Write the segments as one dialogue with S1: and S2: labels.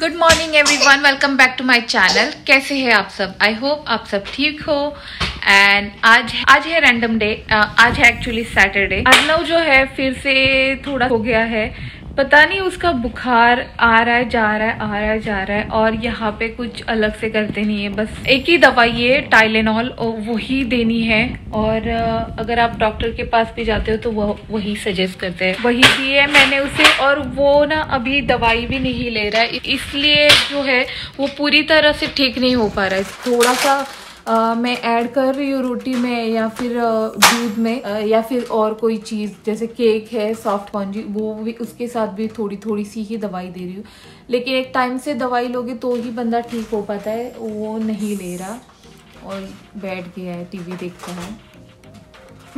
S1: Good morning everyone, welcome back to my channel. कैसे हैं आप सब? आई होप आप सब ठीक हो। एंड आज है रैंडम डे। आज है एक्चुअली सैटरडे। अर्नव जो है फिर से थोड़ा हो गया है, पता नहीं उसका बुखार आ रहा है, जा रहा है, आ रहा है, जा रहा है। और यहाँ पे कुछ अलग से करते नहीं है, बस एक ही दवाई है टाइलेनॉल, और वही देनी है। और अगर आप डॉक्टर के पास भी जाते हो तो वही सजेस्ट करते हैं, वही दी है मैंने उसे। और वो ना अभी दवाई भी नहीं ले रहा है, इसलिए जो है वो पूरी तरह से ठीक नहीं हो पा रहा है। थोड़ा सा मैं ऐड कर रही हूँ रोटी में या फिर दूध में, या फिर और कोई चीज़ जैसे केक है, सॉफ्ट स्पॉन्जी, वो भी उसके साथ भी थोड़ी थोड़ी सी ही दवाई दे रही हूँ। लेकिन एक टाइम से दवाई लोगे तो ही बंदा ठीक हो पाता है, वो नहीं ले रहा और बैठ गया है, टीवी देखता है।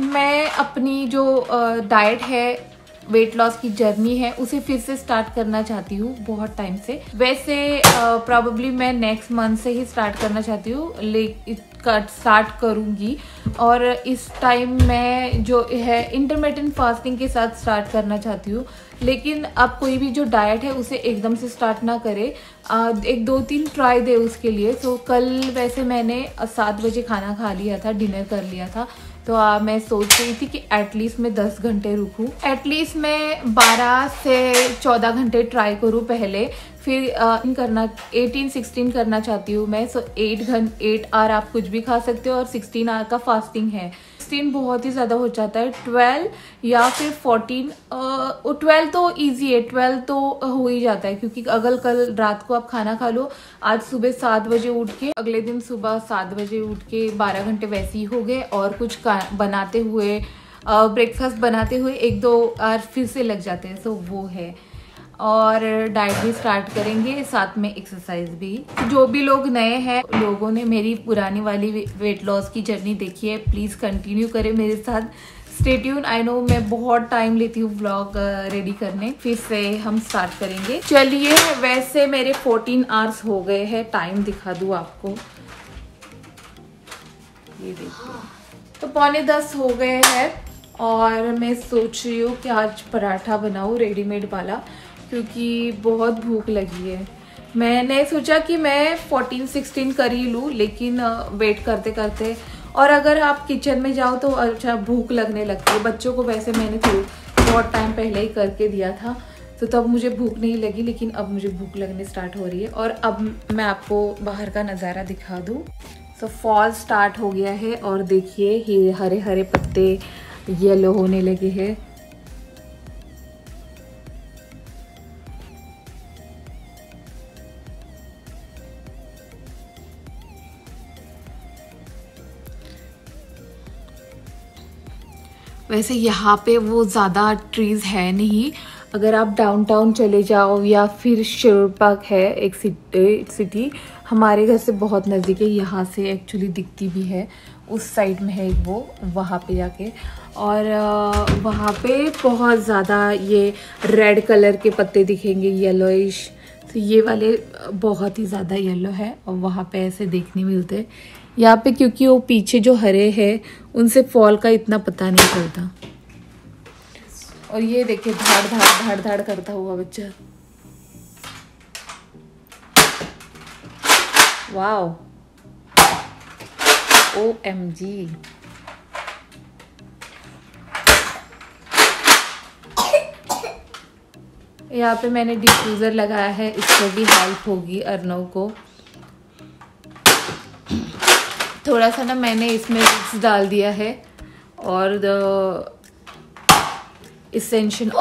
S1: मैं अपनी जो डाइट है, वेट लॉस की जर्नी है, उसे फिर से स्टार्ट करना चाहती हूँ बहुत टाइम से। वैसे प्रॉब्ली मैं नेक्स्ट मंथ से ही स्टार्ट करना चाहती हूँ, स्टार्ट करूँगी। और इस टाइम मैं जो है इंटरमिटेंट फास्टिंग के साथ स्टार्ट करना चाहती हूँ। लेकिन आप कोई भी जो डाइट है उसे एकदम से स्टार्ट ना करें, 1-2-3 ट्राई दे उसके लिए। तो कल वैसे मैंने 7 बजे खाना खा लिया था, डिनर कर लिया था। तो मैं सोच रही थी कि एटलीस्ट मैं 10 घंटे रुकूँ, एटलीस्ट मैं 12 से 14 घंटे ट्राई करूँ पहले, फिर करना 18-16 करना चाहती हूँ मैं। सो 8 आवर आप कुछ भी खा सकते हो, और 16 आवर का फास्टिंग है। 16 बहुत ही ज़्यादा हो जाता है, 12 या फिर 14। 12 तो ईजी है, 12 तो हो ही जाता है, क्योंकि अगर कल रात को आप खाना खा लो, आज सुबह 7 बजे उठ के, अगले दिन सुबह 7 बजे उठ के 12 घंटे वैसे ही हो गए। और कुछ बनाते हुए, ब्रेकफास्ट बनाते हुए 1-2 आवर फिर से लग जाते हैं। सो वो है। और डाइट भी स्टार्ट करेंगे, साथ में एक्सरसाइज भी। जो भी लोग नए हैं, लोगों ने मेरी पुरानी वाली वेट लॉस की जर्नी देखी है, प्लीज़ कंटिन्यू करें मेरे साथ। Stay tune. आई नो मैं बहुत टाइम लेती हूँ व्लॉग रेडी करने, फिर से हम स्टार्ट करेंगे। चलिए, वैसे मेरे 14 आवर्स हो गए हैं, टाइम दिखा दूँ आपको, ये देखिए। तो 9:45 हो गए हैं और मैं सोच रही हूँ कि आज पराठा बनाऊँ रेडीमेड वाला, क्योंकि बहुत भूख लगी है। मैंने सोचा कि मैं 14-16 कर ही लूँ, लेकिन वेट करते करते, और अगर आप किचन में जाओ तो अच्छा भूख लगने लगती है। बच्चों को वैसे मैंने बहुत टाइम पहले ही करके दिया था, तो तब मुझे भूख नहीं लगी, लेकिन अब मुझे भूख लगने स्टार्ट हो रही है। और अब मैं आपको बाहर का नज़ारा दिखा दूँ। तो फॉल स्टार्ट हो गया है, और देखिए ये हरे हरे पत्ते येलो होने लगे हैं। वैसे यहाँ पे वो ज़्यादा ट्रीज़ है नहीं। अगर आप डाउनटाउन चले जाओ, या फिर शेर पार्क है एक सिटी हमारे घर से बहुत नज़दीक है, यहाँ से एक्चुअली दिखती भी है, उस साइड में है वो, वहाँ पे जाके। और वहाँ पे बहुत ज़्यादा ये रेड कलर के पत्ते दिखेंगे, येलोइश। तो ये वाले बहुत ही ज़्यादा येलो है, और वहाँ पे ऐसे देखने मिलते हैं। यहाँ पे क्योंकि वो पीछे जो हरे हैं, उनसे फॉल का इतना पता नहीं चलता। और ये देखिए धाड़ धाड़ धाड़ धाड़ करता हुआ बच्चा, वाओ, OMG। यहाँ पे मैंने डिफ्यूज़र लगाया है, इससे भी हेल्प होगी अर्नव को। थोड़ा सा ना मैंने इसमें विक्स डाल दिया है, और इसेंशियल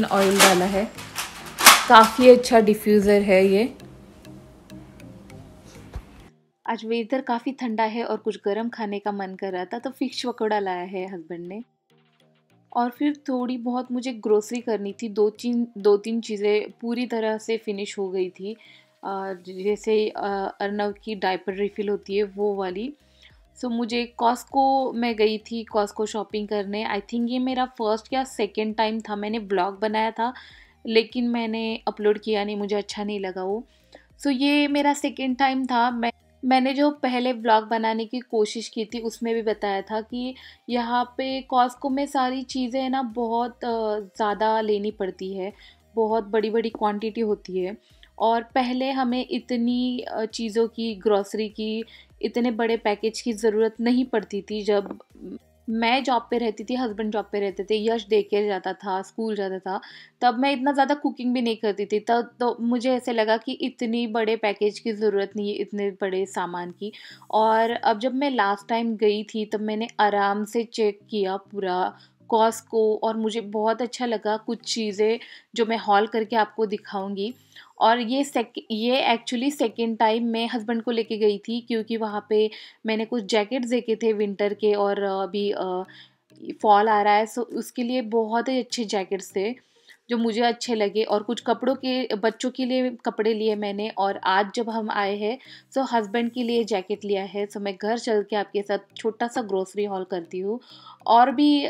S1: ऑयल डाला है। काफ़ी अच्छा डिफ्यूज़र है ये। आज वेदर काफ़ी ठंडा है और कुछ गर्म खाने का मन कर रहा था, तो फिश पकौड़ा लाया है हस्बैंड ने। और फिर थोड़ी बहुत मुझे ग्रोसरी करनी थी, 2-3 चीज़ें पूरी तरह से फिनिश हो गई थी। जैसे अर्नव की डायपर रिफ़िल होती है, वो वाली। सो मुझे कॉस्को में गई थी, कॉस्को शॉपिंग करने। आई थिंक ये मेरा फर्स्ट या सेकंड टाइम था। मैंने ब्लॉग बनाया था, लेकिन मैंने अपलोड किया नहीं, मुझे अच्छा नहीं लगा वो। सो ये मेरा सेकंड टाइम था। मैंने जो पहले व्लॉग बनाने की कोशिश की थी, उसमें भी बताया था कि यहाँ पे कॉस्को में सारी चीज़ें ना बहुत ज़्यादा लेनी पड़ती है। बहुत बड़ी बड़ी क्वांटिटी होती है। और पहले हमें इतनी चीज़ों की, ग्रॉसरी की, इतने बड़े पैकेज की ज़रूरत नहीं पड़ती थी। जब मैं जॉब पे रहती थी, हस्बैंड जॉब पे रहते थे, यश डे केयर जाता था, स्कूल जाता था, तब मैं इतना ज़्यादा कुकिंग भी नहीं करती थी। तब तो मुझे ऐसे लगा कि इतनी बड़े पैकेज की ज़रूरत नहीं है, इतने बड़े सामान की। और अब जब मैं लास्ट टाइम गई थी तब मैंने आराम से चेक किया पूरा कॉस्ट को, और मुझे बहुत अच्छा लगा। कुछ चीज़ें जो मैं हॉल करके आपको दिखाऊंगी। और ये एक्चुअली सेकेंड टाइम मैं हस्बैंड को लेके गई थी, क्योंकि वहाँ पे मैंने कुछ जैकेट्स देखे थे विंटर के, और अभी फॉल आ रहा है, सो उसके लिए बहुत ही अच्छे जैकेट्स थे जो मुझे अच्छे लगे। और कुछ कपड़ों के, बच्चों के लिए कपड़े लिए मैंने। और आज जब हम आए हैं सो हस्बैंड के लिए जैकेट लिया है। सो मैं घर चल के आपके साथ छोटा सा ग्रोसरी हॉल करती हूँ। और भी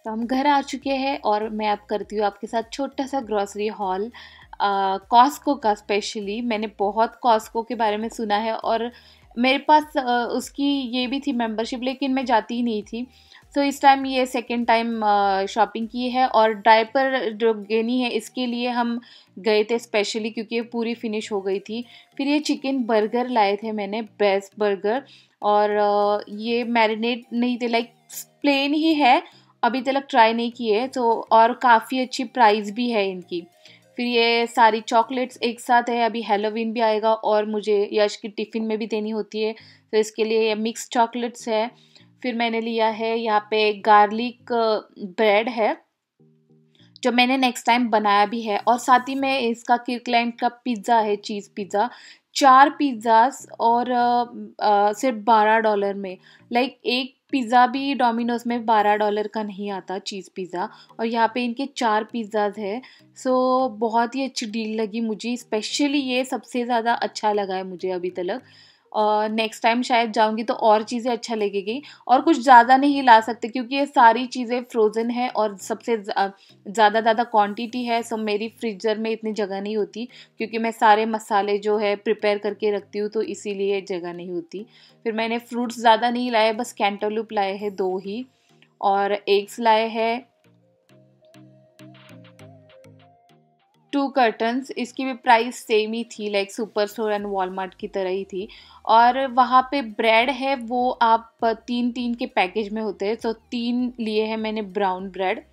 S1: तो हम घर आ चुके हैं, और मैं अब करती हूँ आपके साथ छोटा सा ग्रॉसरी हॉल। कॉस्को का स्पेशली मैंने बहुत कॉस्को के बारे में सुना है, और मेरे पास उसकी ये भी थी मेंबरशिप, लेकिन मैं जाती ही नहीं थी। सो इस टाइम ये सेकेंड टाइम शॉपिंग की है। और डायपर जो गेनी है इसके लिए हम गए थे स्पेशली, क्योंकि ये पूरी फिनिश हो गई थी। फिर ये चिकन बर्गर लाए थे मैंने, बेस्ट बर्गर। और ये मैरिनेट नहीं थे, लाइक प्लेन ही है, अभी तक ट्राई नहीं किए तो। और काफ़ी अच्छी प्राइस भी है इनकी। फिर ये सारी चॉकलेट्स एक साथ है, अभी हेलोवीन भी आएगा और मुझे यश की टिफ़िन में भी देनी होती है, तो इसके लिए ये मिक्स चॉकलेट्स है। फिर मैंने लिया है यहाँ पे गार्लिक ब्रेड है, जो मैंने नेक्स्ट टाइम बनाया भी है। और साथ ही में इसका किर्कलैंड का पिज़्ज़ा है, चीज़ पिज़्ज़ा, 4 पिज़्ज़ास, और सिर्फ $12 में। लाइक एक पिज़्ज़ा भी डोमिनोज में $12 का नहीं आता, चीज़ पिज़्ज़ा, और यहाँ पे इनके 4 पिज़्ज़ाज है। सो बहुत ही अच्छी डील लगी मुझे, स्पेशली ये सबसे ज़्यादा अच्छा लगा है मुझे अभी तक। नेक्स्ट टाइम शायद जाऊंगी तो और चीज़ें अच्छा लगेगी। और कुछ ज़्यादा नहीं ला सकते क्योंकि ये सारी चीज़ें फ्रोज़न है, और सबसे ज़्यादा ज़्यादा क्वांटिटी है, सो मेरी फ्रीजर में इतनी जगह नहीं होती, क्योंकि मैं सारे मसाले जो है प्रिपेयर करके रखती हूँ, तो इसीलिए जगह नहीं होती। फिर मैंने फ्रूट्स ज़्यादा नहीं लाए, बस कैंटरलूप लाए हैं 2 ही, और एग्स लाए हैं 2 कर्टन्स। इसकी भी प्राइस सेम ही थी, like super store and Walmart की तरह ही थी। और वहाँ पे ब्रेड है, वो आप 3-3 के पैकेज में होते हैं, तो 3 लिए हैं मैंने ब्राउन ब्रेड।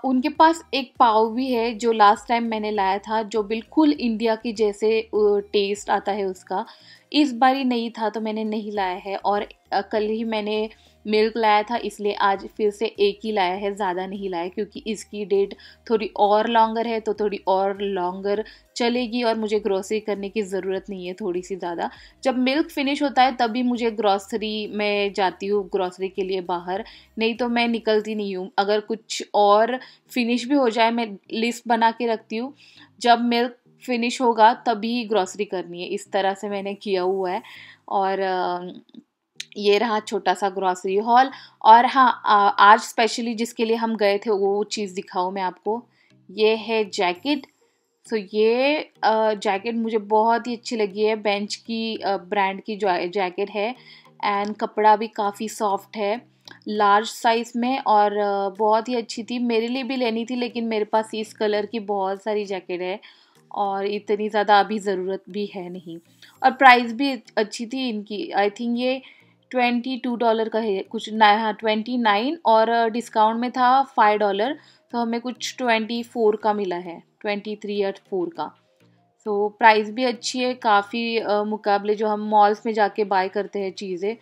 S1: उनके पास एक पाव भी है जो लास्ट टाइम मैंने लाया था, जो बिल्कुल इंडिया की जैसे टेस्ट आता है उसका। इस बारी नहीं था तो मैंने नहीं लाया है। और कल ही मैंने मिल्क लाया था, इसलिए आज फिर से एक ही लाया है, ज़्यादा नहीं लाया, क्योंकि इसकी डेट थोड़ी और लॉन्गर है, तो थोड़ी और लॉन्गर चलेगी और मुझे ग्रोसरी करने की ज़रूरत नहीं है थोड़ी सी ज़्यादा। जब मिल्क फिनिश होता है तभी मुझे ग्रोसरी में जाती हूँ, ग्रोसरी के लिए बाहर, नहीं तो मैं निकलती नहीं हूँ। अगर कुछ और फिनिश भी हो जाए, मैं लिस्ट बना के रखती हूँ, जब मिल्क फिनिश होगा तभी ग्रोसरी करनी है, इस तरह से मैंने किया हुआ है। और ये रहा छोटा सा ग्रोसरी हॉल। और हाँ, आज स्पेशली जिसके लिए हम गए थे वो चीज़ दिखाऊँ मैं आपको। ये है जैकेट। सो ये जैकेट मुझे बहुत ही अच्छी लगी है, बेंच की ब्रांड की जो जैकेट है, एंड कपड़ा भी काफ़ी सॉफ्ट है, लार्ज साइज़ में, और बहुत ही अच्छी थी। मेरे लिए भी लेनी थी, लेकिन मेरे पास इस कलर की बहुत सारी जैकेट है और इतनी ज़्यादा अभी ज़रूरत भी है नहीं। और प्राइस भी अच्छी थी इनकी, आई थिंक ये $22 का है कुछ ना, हाँ 29, और डिस्काउंट में था $5, तो हमें कुछ 24 का मिला है, 23 या 4 का। सो प्राइस भी अच्छी है काफ़ी, मुकाबले जो हम मॉल्स में जाके बाय करते हैं चीज़ें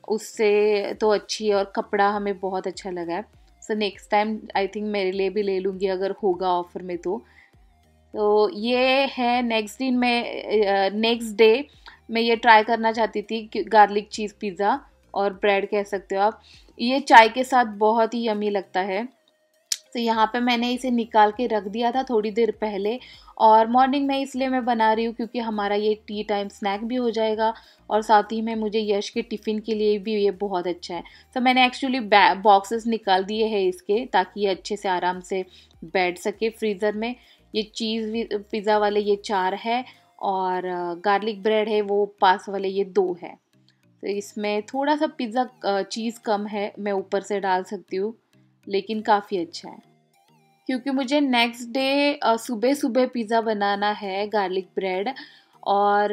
S1: उससे तो अच्छी है, और कपड़ा हमें बहुत अच्छा लगा है। So next time I think मेरे लिए भी ले लूँगी अगर होगा ऑफ़र में तो ये है नेक्स्ट दिन में, नेक्स्ट डे मैं ये ट्राई करना चाहती थी कि गार्लिक चीज़ पिज़्ज़ा, और ब्रेड कह सकते हो आप। ये चाय के साथ बहुत ही यमी लगता है। तो यहाँ पे मैंने इसे निकाल के रख दिया था थोड़ी देर पहले, और मॉर्निंग में इसलिए मैं बना रही हूँ क्योंकि हमारा ये टी टाइम स्नैक भी हो जाएगा और साथ ही में मुझे यश के टिफ़िन के लिए भी ये बहुत अच्छा है। तो मैंने एक्चुअली बॉक्सेस निकाल दिए हैं इसके, ताकि ये अच्छे से आराम से बैठ सके फ्रीज़र में। ये चीज़ पिज़्ज़ा वाले ये 4 है और गार्लिक ब्रेड है वो पास वाले ये 2 है। तो इसमें थोड़ा सा पिज़्ज़ा चीज़ कम है, मैं ऊपर से डाल सकती हूँ, लेकिन काफ़ी अच्छा है क्योंकि मुझे नेक्स्ट डे सुबह सुबह पिज़्ज़ा बनाना है गार्लिक ब्रेड, और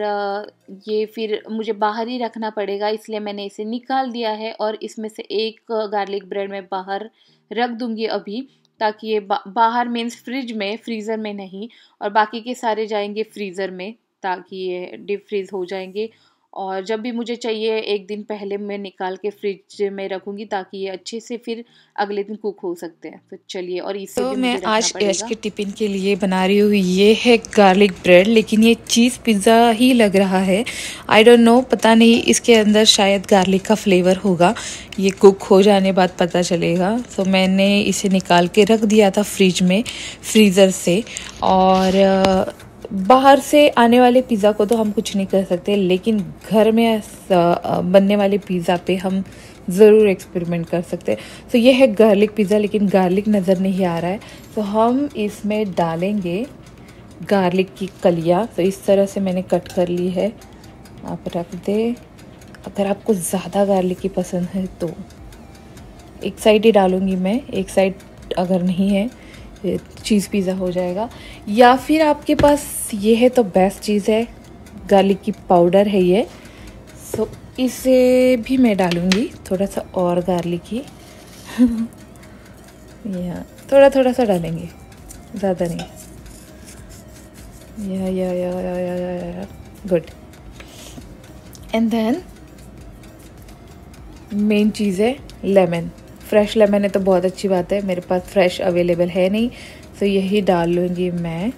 S1: ये फिर मुझे बाहर ही रखना पड़ेगा, इसलिए मैंने इसे निकाल दिया है और इसमें से एक गार्लिक ब्रेड मैं बाहर रख दूँगी अभी, ताकि ये बाहर मीन्स फ्रीज़र में नहीं, और बाकी के सारे जाएंगे फ्रीज़र में ताकि ये डीप फ्रीज़ हो जाएंगे। और जब भी मुझे चाहिए एक दिन पहले मैं निकाल के फ्रिज में रखूँगी, ताकि ये अच्छे से फिर अगले दिन कुक हो सकते हैं। तो चलिए, और इसे
S2: तो
S1: भी
S2: मैं
S1: मुझे रखना
S2: आज
S1: पड़ेगा।
S2: यश के टिफ़िन के लिए बना रही हूँ। ये है गार्लिक ब्रेड, लेकिन ये चीज़ पिज़्ज़ा ही लग रहा है। आई डोंट नो, पता नहीं, इसके अंदर शायद गार्लिक का फ्लेवर होगा, ये कुक हो जाने बाद पता चलेगा। तो मैंने इसे निकाल के रख दिया था फ्रिज में, फ्रीज़र से। और बाहर से आने वाले पिज़्ज़ा को तो हम कुछ नहीं कर सकते, लेकिन घर में बनने वाले पिज़्ज़ा पे हम ज़रूर एक्सपेरिमेंट कर सकते हैं। तो ये है गार्लिक पिज़्ज़ा, लेकिन गार्लिक नज़र नहीं आ रहा है, तो हम इसमें डालेंगे गार्लिक की कलियाँ। तो इस तरह से मैंने कट कर ली है, आप रख दे। अगर आपको ज़्यादा गार्लिक की पसंद है तो एक साइड ही डालूँगी मैं, एक साइड अगर नहीं है चीज़ पिज़्ज़ा हो जाएगा। या फिर आपके पास ये है तो बेस्ट चीज़ है, गार्लिक की पाउडर है ये। सो इसे भी मैं डालूँगी, थोड़ा सा और गार्लिक ही या थोड़ा सा डालेंगे, ज़्यादा नहीं। या गुड। एंड देन मेन चीज़ है लेमन। फ्रेश लेमन है तो बहुत अच्छी बात है, मेरे पास फ्रेश अवेलेबल है नहीं, तो यही डाल लूँगी मैं।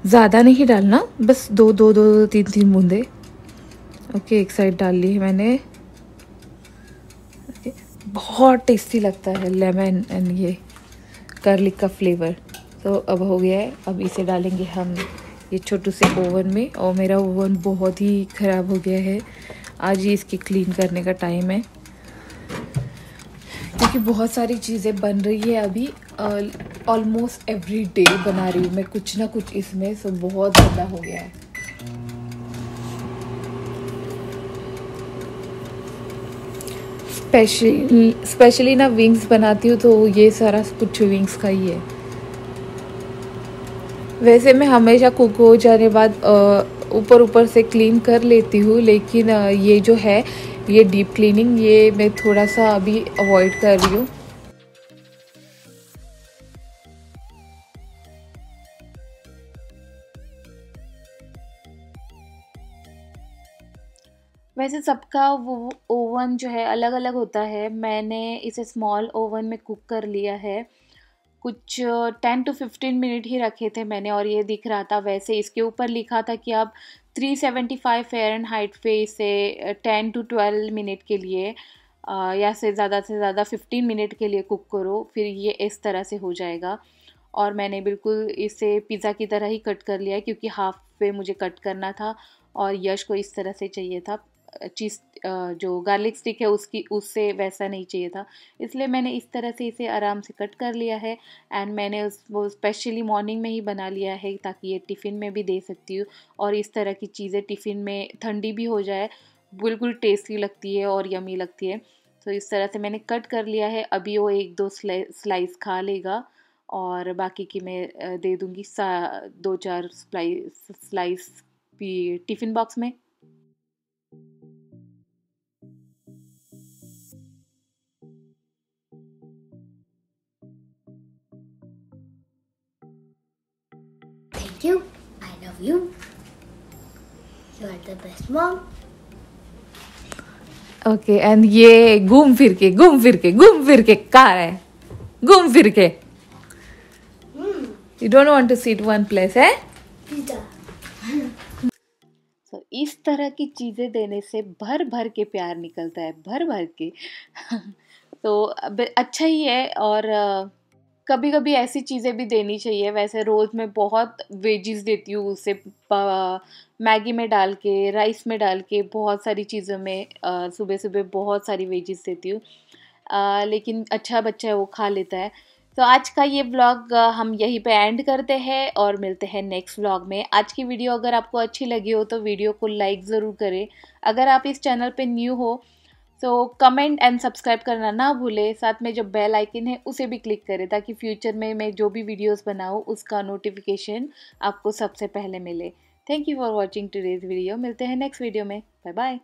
S2: ज़्यादा नहीं डालना, बस दो 3 बूंदे। ओके, एक साइड डाल ली है मैंने। ओके, बहुत टेस्टी लगता है लेमन एंड ये गार्लिक का फ्लेवर। तो अब हो गया है, अब इसे डालेंगे हम ये छोटू से ओवन में। और मेरा ओवन बहुत ही ख़राब हो गया है, आज ही इसकी क्लीन करने का टाइम है, क्योंकि बहुत सारी चीज़ें बन रही है अभी। ऑलमोस्ट एवरी डे बना रही हूँ मैं कुछ ना कुछ इसमें, सो बहुत ज़्यादा हो गया है। स्पेशली ना विंग्स बनाती हूँ तो ये सारा कुछ विंग्स का ही है। वैसे मैं हमेशा कुक हो जाने बाद ऊपर से क्लीन कर लेती हूँ, लेकिन ये जो है ये डीप क्लीनिंग, ये मैं थोड़ा सा अभी अवॉइड कर रही हूँ।
S1: वैसे सबका वो ओवन जो है अलग अलग होता है। मैंने इसे स्मॉल ओवन में कुक कर लिया है, कुछ 10 to 15 मिनट ही रखे थे मैंने, और ये दिख रहा था। वैसे इसके ऊपर लिखा था कि आप 375 फ़ारेनहाइट पे इसे 10 to 12 मिनट के लिए या से ज़्यादा 15 मिनट के लिए कुक करो, फिर ये इस तरह से हो जाएगा। और मैंने बिल्कुल इसे पिज़्ज़ा की तरह ही कट कर लिया है, क्योंकि हाफ पे मुझे कट करना था और यश को इस तरह से चाहिए था। चीज़ जो गार्लिक स्टिक है उससे वैसा नहीं चाहिए था, इसलिए मैंने इस तरह से इसे आराम से कट कर लिया है। एंड मैंने वो स्पेशली मॉर्निंग में ही बना लिया है, ताकि ये टिफ़िन में भी दे सकती हूँ, और इस तरह की चीज़ें टिफ़िन में ठंडी भी हो जाए, बिल्कुल टेस्टी लगती है और यमी लगती है। तो इस तरह से मैंने कट कर लिया है। अभी वो 1-2 स्लाइस खा लेगा, और बाकी की मैं दे दूँगी 2-4 स्लाइस भी टिफ़िन बॉक्स में।
S3: Thank you. I love you. You are the best mom.
S2: Okay, and ये घूम फिर के कार है, घूम फिर के। You don't want to sit one place है?
S3: Pizza.
S1: तो
S2: इस तरह की चीज़ें देने से भर भर के प्यार निकलता है, भर भर के। तो अच्छा ही है। और कभी कभी ऐसी चीज़ें भी देनी चाहिए। वैसे रोज़ मैं बहुत वेजीज देती हूँ उसे, मैगी में डाल के, राइस में डाल के, बहुत सारी चीज़ों में सुबह सुबह बहुत सारी वेजीज देती हूँ। लेकिन अच्छा बच्चा है, वो खा लेता है। तो आज का ये व्लॉग हम यहीं पे एंड करते हैं और मिलते हैं नेक्स्ट व्लॉग में। आज की वीडियो अगर आपको अच्छी लगी हो तो वीडियो को लाइक ज़रूर करें। अगर आप इस चैनल पे न्यू हो तो कमेंट एंड सब्सक्राइब करना ना भूलें। साथ में जो बेल आइकन है उसे भी क्लिक करें ताकि फ्यूचर में मैं जो भी वीडियोस बनाऊँ उसका नोटिफिकेशन आपको सबसे पहले मिले। Thank you for watching today's video. मिलते हैं नेक्स्ट वीडियो में। Bye bye.